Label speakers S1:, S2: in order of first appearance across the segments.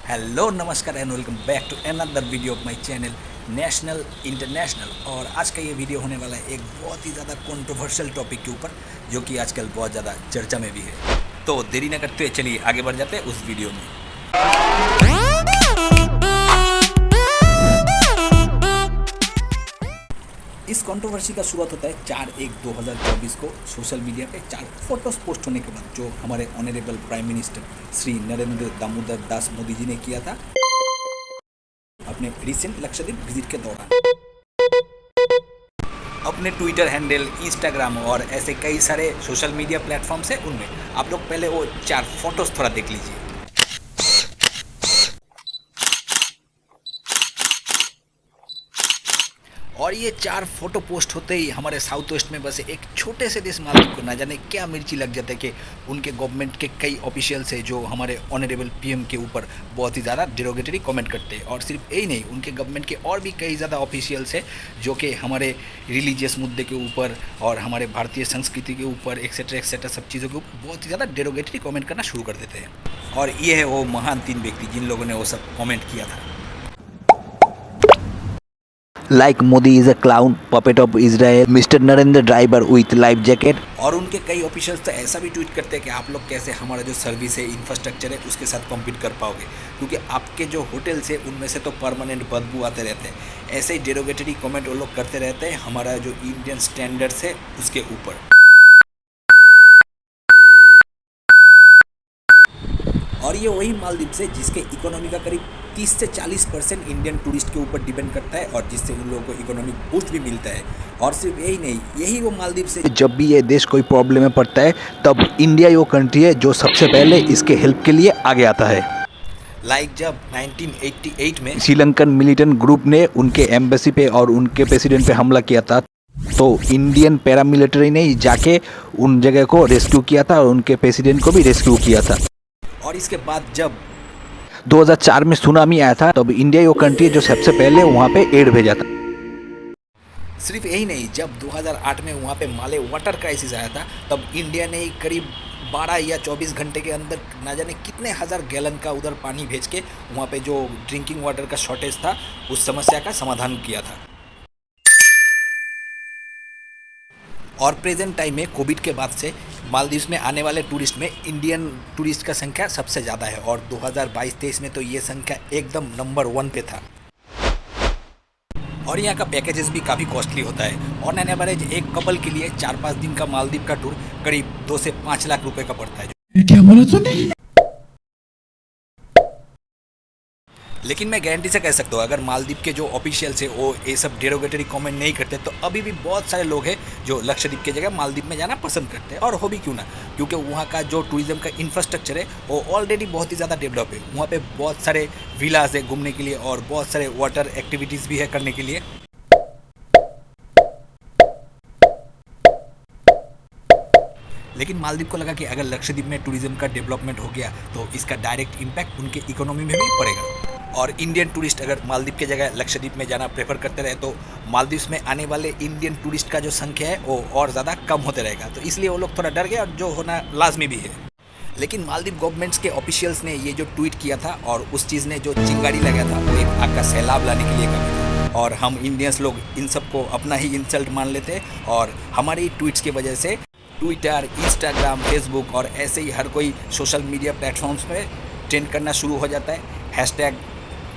S1: Hello नमस्कार and welcome back to another video of my channel national international. और आज का ये वीडियो होने वाला है एक बहुत ही ज़्यादा कंट्रोवर्शियल टॉपिक के ऊपर, जो कि आजकल बहुत ज़्यादा चर्चा में भी है। तो देरी न करते हुए चलिए आगे बढ़ जाते हैं उस वीडियो में। इस कंट्रोवर्सी का शुरुआत होता है 4/1/2024 को सोशल मीडिया पे 4 फोटोज पोस्ट होने के बाद, जो हमारे honourable prime minister Shri Narendra Damodar Das Modi ji ने किया था अपने रिसेंट लक्षद्वीप विजिट के दौरान। अपने ट्विटर हैंडल, इंस्टाग्राम और ऐसे कई सारे सोशल मीडिया प्लेटफॉर्म्स है, उनमें आप लोग पहले वो 4 फोटोज थोड़ा देख लीजिए। और ये 4 फोटो पोस्ट होते ही हमारे साउथ वेस्ट में बसे एक छोटे से देश मालदीव को ना जाने क्या मिर्ची लग जाता है कि उनके गवर्नमेंट के कई ऑफिशियल्स है जो हमारे ऑनरेबल पीएम के ऊपर बहुत ही ज़्यादा डिरोगेटरी कमेंट करते हैं। और सिर्फ यही नहीं, उनके गवर्नमेंट के और भी कई ज़्यादा ऑफिशियल्स है जो कि हमारे रिलीजियस मुद्दे के ऊपर और हमारे भारतीय संस्कृति के ऊपर एक्सेट्रा सब चीज़ों के ऊपर बहुत ही ज़्यादा डिरोगेटरी कमेंट करना शुरू कर देते हैं। और ये है वो महान 3 व्यक्ति जिन लोगों ने वो सब कमेंट किया था।
S2: Like Modi is a clown, puppet of Israel, Mr. Narendra driver with life jacket.
S1: और उनके कई ऑफिशियल्स तो ऐसा भी ट्वीट करते हैं कि आप लोग कैसे हमारा जो सर्विस है, इंफ्रास्ट्रक्चर है, उसके साथ कम्पीट कर पाओगे, क्योंकि आपके जो होटल्स है उनमें से तो परमानेंट बदबू आते रहते हैं। ऐसे ही डेरोगेटरी कमेंट वो लोग करते रहते हैं हमारा जो इंडियन स्टैंडर्ड्स है उसके ऊपर। और ये वही मालदीव से जिसके इकोनॉमी का करीब 30 से 40% इंडियन टूरिस्ट के ऊपर डिपेंड करता है, और जिससे उन लोगों को इकोनॉमिक बूस्ट भी मिलता है। और सिर्फ यही नहीं, यही वो मालदीव से
S2: जब भी ये देश कोई प्रॉब्लम में पड़ता है तब इंडिया वो कंट्री है जो सबसे पहले इसके हेल्प के लिए आगे आता है।
S1: जब 1988 में
S2: श्रीलंकन मिलिटेंट ग्रुप ने उनके एम्बेसी पे और उनके प्रेसिडेंट पे हमला किया था, तो इंडियन पैरामिलिट्री ने जाके उन जगह को रेस्क्यू किया था और उनके प्रेसिडेंट को भी रेस्क्यू किया था।
S1: और इसके बाद जब
S2: 2004 में सुनामी आया था तब इंडिया वो कंट्री जो सबसे पहले वहाँ पे एड भेजा था।
S1: सिर्फ यही नहीं, जब 2008 में वहाँ पे माले वाटर क्राइसिस आया था तब इंडिया ने करीब 12 या 24 घंटे के अंदर ना जाने कितने हज़ार गैलन का उधर पानी भेज के वहाँ पे जो ड्रिंकिंग वाटर का शॉर्टेज था उस समस्या का समाधान किया था। और प्रेजेंट टाइम में कोविड के बाद से मालदीव में आने वाले टूरिस्ट में इंडियन टूरिस्ट का संख्या सबसे ज़्यादा है, और 2022-23 में तो ये संख्या एकदम नंबर 1 पे था। और यहाँ का पैकेजेस भी काफ़ी कॉस्टली होता है। ऑन एन एवरेज एक कपल के लिए 4-5 दिन का मालदीव का टूर करीब 2 से 5 लाख रुपए का पड़ता है।
S2: क्या बोला तूने?
S1: लेकिन मैं गारंटी से कह सकता हूँ, अगर मालदीव के जो ऑफिशियल्स है वो ये सब डेरोगेटरी कमेंट नहीं करते तो अभी भी बहुत सारे लोग हैं जो लक्षद्वीप की जगह मालदीव में जाना पसंद करते हैं। और हो भी क्यों ना, क्योंकि वहाँ का जो टूरिज्म का इंफ्रास्ट्रक्चर है वो ऑलरेडी बहुत ही ज़्यादा डेवलप है। वहाँ पे बहुत सारे विलास है घूमने के लिए और बहुत सारे वाटर एक्टिविटीज़ भी है करने के लिए। लेकिन मालदीव को लगा कि अगर लक्षद्वीप में टूरिज्म का डेवलपमेंट हो गया तो इसका डायरेक्ट इम्पैक्ट उनके इकोनॉमी में भी पड़ेगा। और इंडियन टूरिस्ट अगर मालदीव के जगह लक्षद्वीप में जाना प्रेफर करते रहे तो मालदीव में आने वाले इंडियन टूरिस्ट का जो संख्या है वो और ज़्यादा कम होते रहेगा। तो इसलिए वो लोग थोड़ा डर गए, और जो होना लाजमी भी है। लेकिन मालदीव गवर्नमेंट्स के ऑफिशियल्स ने ये जो ट्वीट किया था और उस चीज़ ने जो चिंगारी लगाया था वो एक आग का सैलाब लाने के लिए कहा था। और हम इंडियंस लोग इन सबको अपना ही इंसल्ट मान लेते हैं, और हमारी ट्वीट्स की वजह से ट्विटर, इंस्टाग्राम, फेसबुक और ऐसे ही हर कोई सोशल मीडिया प्लेटफॉर्म्स पे ट्रेंड करना शुरू हो जाता है।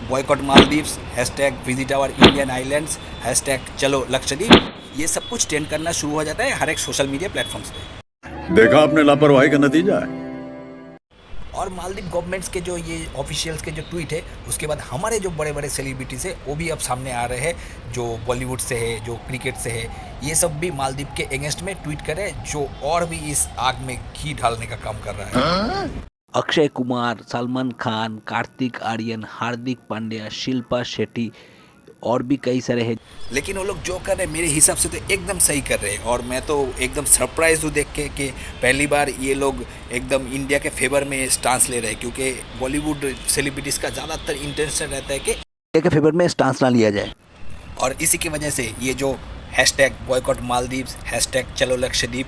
S1: #Boycott Maldives, #visit our Indian islands, #चलो लक्षद्वीप, ये सब कुछ ट्रेंड करना शुरू हो जाता है हर एक सोशल मीडिया प्लेटफॉर्म्स पे।
S3: देखा आपने लापरवाही का नतीजा है।
S1: और मालदीव गवर्नमेंट्स के जो ये ऑफिशियल्स के जो ट्वीट है उसके बाद हमारे जो बड़े बड़े सेलिब्रिटीज़ है वो भी अब सामने आ रहे हैं, जो बॉलीवुड से है, जो क्रिकेट से है, ये सब भी मालदीव के अगेंस्ट में ट्वीट कर रहे हैं, जो और भी इस आग में घी डालने का काम कर रहा है।
S2: अक्षय कुमार, सलमान खान, कार्तिक आर्यन, हार्दिक पांड्या, शिल्पा शेट्टी और भी कई सारे हैं।
S1: लेकिन वो लोग जो कर रहे हैं मेरे हिसाब से तो एकदम सही कर रहे हैं, और मैं तो एकदम सरप्राइज हूँ देख के कि पहली बार ये लोग एकदम इंडिया के फेवर में स्टांस ले रहे हैं। क्योंकि बॉलीवुड सेलिब्रिटीज़ का ज़्यादातर इंटेंशन रहता है कि
S2: इंडिया के फेवर में स्टांस ना लिया जाए।
S1: और इसी की वजह से ये जो #बॉयकॉट मालदीव्स, #चलो Lakshadweep,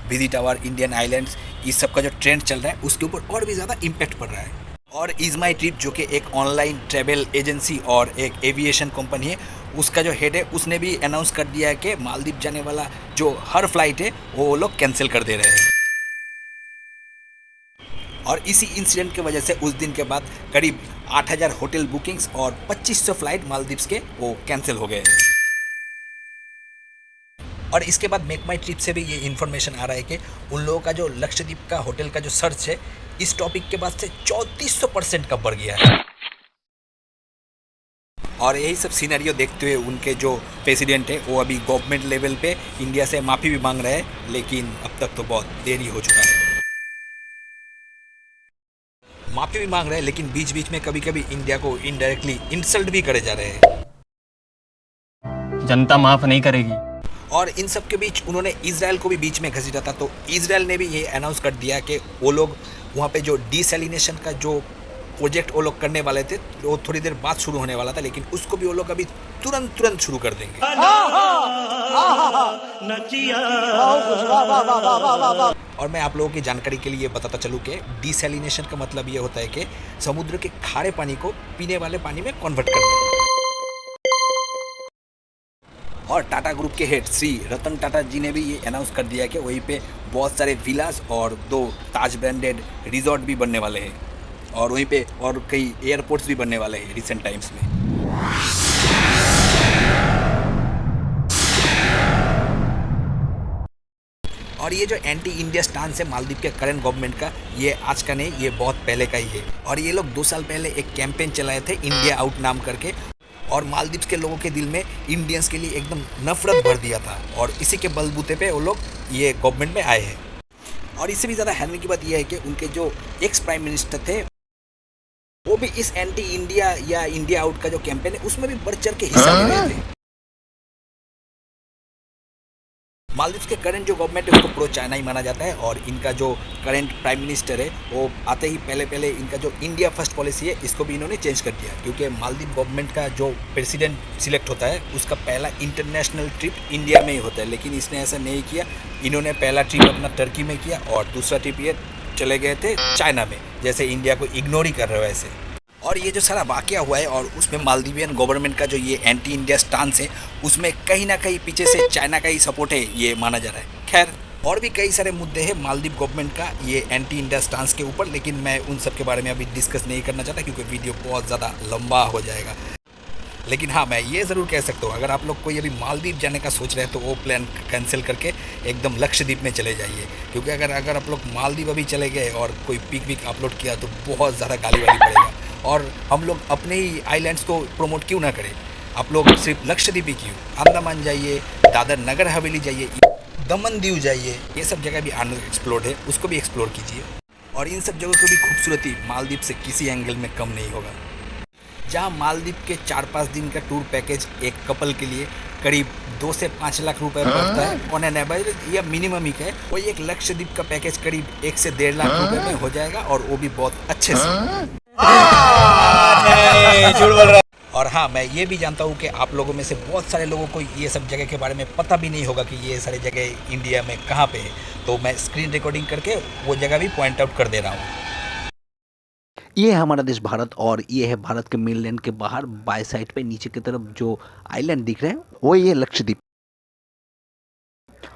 S1: #visit our Indian islands, इस सब का जो ट्रेंड चल रहा है उसके ऊपर और भी ज़्यादा इम्पैक्ट पड़ रहा है। और इज़ माई ट्रिप जो कि एक ऑनलाइन ट्रैवल एजेंसी और एक एविएशन कंपनी है, उसका जो हेड है उसने भी अनाउंस कर दिया है कि मालदीव जाने वाला जो हर फ्लाइट है वो लोग कैंसिल कर दे रहे हैं। और इसी इंसिडेंट की वजह से उस दिन के बाद करीब 8000 होटल बुकिंग्स और 2500 फ्लाइट मालदीव्स के वो कैंसिल हो गए हैं। और इसके बाद मेक माई ट्रिप से भी ये इन्फॉर्मेशन आ रहा है कि उन लोगों का जो लक्षद्वीप का होटल का जो सर्च है इस टॉपिक के बाद से 3400% का बढ़ गया है। और यही सब सीनरियो देखते हुए उनके जो प्रेसिडेंट है वो अभी गवर्नमेंट लेवल पे इंडिया से माफ़ी भी मांग रहे हैं, लेकिन अब तक तो बहुत देरी हो चुका है। माफ़ी भी मांग रहे हैं लेकिन बीच बीच में कभी कभी इंडिया को इनडायरेक्टली इंसल्ट भी करे जा रहे हैं।
S4: जनता माफ नहीं करेगी।
S1: और इन सब के बीच उन्होंने इजराइल को भी बीच में घसीटा था, तो इजराइल ने भी ये अनाउंस कर दिया कि वो लोग वहाँ पे जो डिसैलिनेशन का जो प्रोजेक्ट वो लोग करने वाले थे वो थोड़ी देर बाद शुरू होने वाला था, लेकिन उसको भी वो लोग अभी तुरंत शुरू कर देंगे। और मैं आप लोगों की जानकारी के लिए बताता चलूँ कि डिसैलिनेशन का मतलब ये होता है कि समुद्र के खारे पानी को पीने वाले पानी में कन्वर्ट करना। और टाटा ग्रुप के हेड श्री रतन टाटा जी ने भी ये अनाउंस कर दिया कि वहीं पे बहुत सारे विलास और 2 ताज ब्रांडेड रिजॉर्ट भी बनने वाले हैं, और वहीं पे और कई एयरपोर्ट्स भी बनने वाले हैं रिसेंट टाइम्स में। और ये जो एंटी इंडिया स्टांस है मालदीव के करंट गवर्नमेंट का, ये आज का नहीं, ये बहुत पहले का ही है। और ये लोग 2 साल पहले एक कैंपेन चलाए थे इंडिया आउट नाम करके, और मालदीव के लोगों के दिल में इंडियंस के लिए एकदम नफरत भर दिया था, और इसी के बलबूते पे वो लोग ये गवर्नमेंट में आए हैं। और इससे भी ज़्यादा हैरानी की बात यह है कि उनके जो एक्स प्राइम मिनिस्टर थे वो भी इस एंटी इंडिया या इंडिया आउट का जो कैंपेन है उसमें भी बढ़ चढ़ के हिस्सा ले रहे थे। मालदीव के करंट जो गवर्नमेंट है उसको प्रो चाइना ही माना जाता है, और इनका जो करंट प्राइम मिनिस्टर है वो आते ही पहले इनका जो इंडिया फर्स्ट पॉलिसी है इसको भी इन्होंने चेंज कर दिया, क्योंकि मालदीव गवर्नमेंट का जो प्रेसिडेंट सिलेक्ट होता है उसका पहला इंटरनेशनल ट्रिप इंडिया में ही होता है, लेकिन इसने ऐसा नहीं किया। इन्होंने पहला ट्रिप अपना टर्की में किया और दूसरा ट्रिप ये चले गए थे चाइना में, जैसे इंडिया को इग्नोर ही कर रहे हो ऐसे। और ये जो सारा वाकया हुआ है और उसमें मालदीवियन गवर्नमेंट का जो ये एंटी इंडिया स्टांस है उसमें कहीं ना कहीं पीछे से चाइना का ही सपोर्ट है ये माना जा रहा है। खैर और भी कई सारे मुद्दे हैं मालदीव गवर्नमेंट का ये एंटी इंडिया स्टांस के ऊपर, लेकिन मैं उन सब के बारे में अभी डिस्कस नहीं करना चाहता क्योंकि वीडियो बहुत ज़्यादा लंबा हो जाएगा। लेकिन हाँ, मैं ये ज़रूर कह सकता हूँ अगर आप लोग कोई अभी मालदीव जाने का सोच रहे हैं तो वो प्लान कैंसिल करके एकदम लक्षद्वीप में चले जाइए, क्योंकि अगर आप लोग मालदीव अभी चले गए और कोई पिक अपलोड किया तो बहुत ज़्यादा गाली वाली पड़ेगा। और हम लोग अपने ही आइलैंड्स को प्रमोट क्यों ना करें, आप लोग सिर्फ लक्षद्वीप ही क्यों, अंडमान जाइए, दादर नगर हवेली जाइए, दमन दीव जाइए, ये सब जगह भी अनएक्सप्लोर्ड है, उसको भी एक्सप्लोर कीजिए। और इन सब जगहों की भी खूबसूरती मालदीव से किसी एंगल में कम नहीं होगा। जहाँ मालदीव के 4-5 दिन का टूर पैकेज एक कपल के लिए करीब 2 से 5 लाख रुपए पड़ता है ऑन एन एवरेज, या मिनिमम ही है, वही एक लक्षद्वीप का पैकेज करीब 1 से 1.5 लाख रुपए में हो जाएगा, और वो भी बहुत अच्छे से। और हाँ, मैं ये भी जानता हूँ कि आप लोगों में से बहुत सारे लोगों को ये सब जगह के बारे में पता भी नहीं होगा कि ये सारी जगह इंडिया में कहाँ पे है, तो मैं स्क्रीन रिकॉर्डिंग करके वो जगह भी पॉइंट आउट कर दे रहा हूँ।
S2: ये है हमारा देश भारत, और ये है भारत के मेनलैंड के बाहर बाय साइड पे नीचे की तरफ जो आइलैंड दिख रहे हैं वो ये लक्षद्वीप,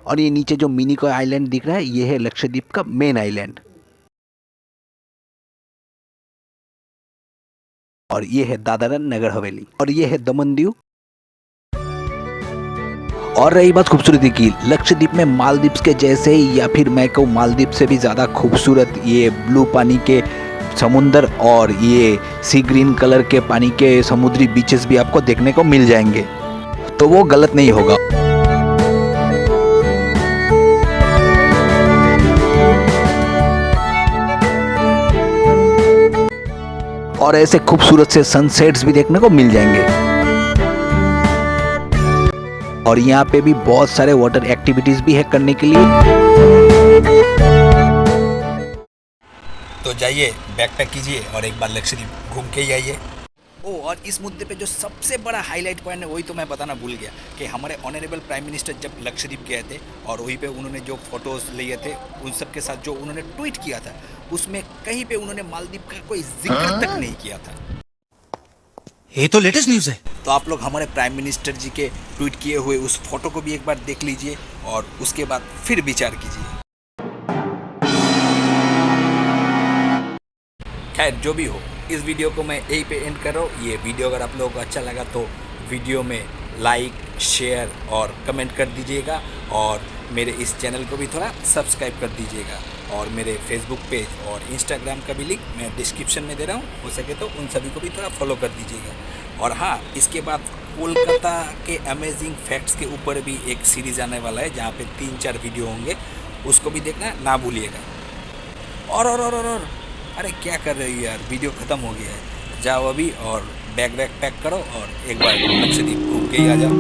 S2: और ये नीचे जो मिनी को आइलैंड दिख रहा है ये है लक्षद्वीप का मेन आइलैंड, और ये है दादर नगर हवेली, और ये है दमन दीव। और रही बात खूबसूरती की, लक्षद्वीप में मालदीव के जैसे ही या फिर मैं कहूँ मालदीव से भी ज़्यादा खूबसूरत ये ब्लू पानी के समुंदर और ये सी ग्रीन कलर के पानी के समुद्री बीचेस भी आपको देखने को मिल जाएंगे, तो वो गलत नहीं होगा। और ऐसे खूबसूरत से सनसेट्स भी देखने को मिल जाएंगे। और यहाँ पे भी बहुत सारे वाटर एक्टिविटीज भी है करने के लिए।
S1: तो जाइए, बैकपैक कीजिए और एक बार लक्षद्वीप घूम के ही आइए। ओ और इस मुद्दे पे जो सबसे बड़ा हाईलाइट पॉइंट है वही तो मैं बताना भूल गया कि हमारे ऑनरेबल प्राइम मिनिस्टर जब लक्षद्वीप गए थे और वहीं पे उन्होंने जो फोटोज लिए थे उन सब के साथ जो उन्होंने ट्वीट किया था उसमें कहीं पे उन्होंने मालदीव का कोई जिक्र तक नहीं किया था।
S4: ये तो लेटेस्ट न्यूज़ है।
S1: तो आप लोग हमारे प्राइम मिनिस्टर जी के ट्वीट किए हुए उस फोटो को भी एक बार देख लीजिए और उसके बाद फिर विचार कीजिए। खैर जो भी हो, इस वीडियो को मैं यहीं पे एंड कर रहा हूँ। ये वीडियो अगर आप लोगों को अच्छा लगा तो वीडियो में लाइक, शेयर और कमेंट कर दीजिएगा और मेरे इस चैनल को भी थोड़ा सब्सक्राइब कर दीजिएगा और मेरे फेसबुक पेज और इंस्टाग्राम का भी लिंक मैं डिस्क्रिप्शन में दे रहा हूँ, हो सके तो उन सभी को भी थोड़ा फॉलो कर दीजिएगा। और हाँ, इसके बाद कोलकाता के अमेजिंग फैक्ट्स के ऊपर भी एक सीरीज़ आने वाला है जहाँ पे 3-4 वीडियो होंगे, उसको भी देखना ना भूलिएगा। और अरे क्या कर रही हो यार, वीडियो ख़त्म हो गया है। जाओ अभी और बैग पैक करो और एक बार लक्षद्वीप घूम के ही आ जाओ।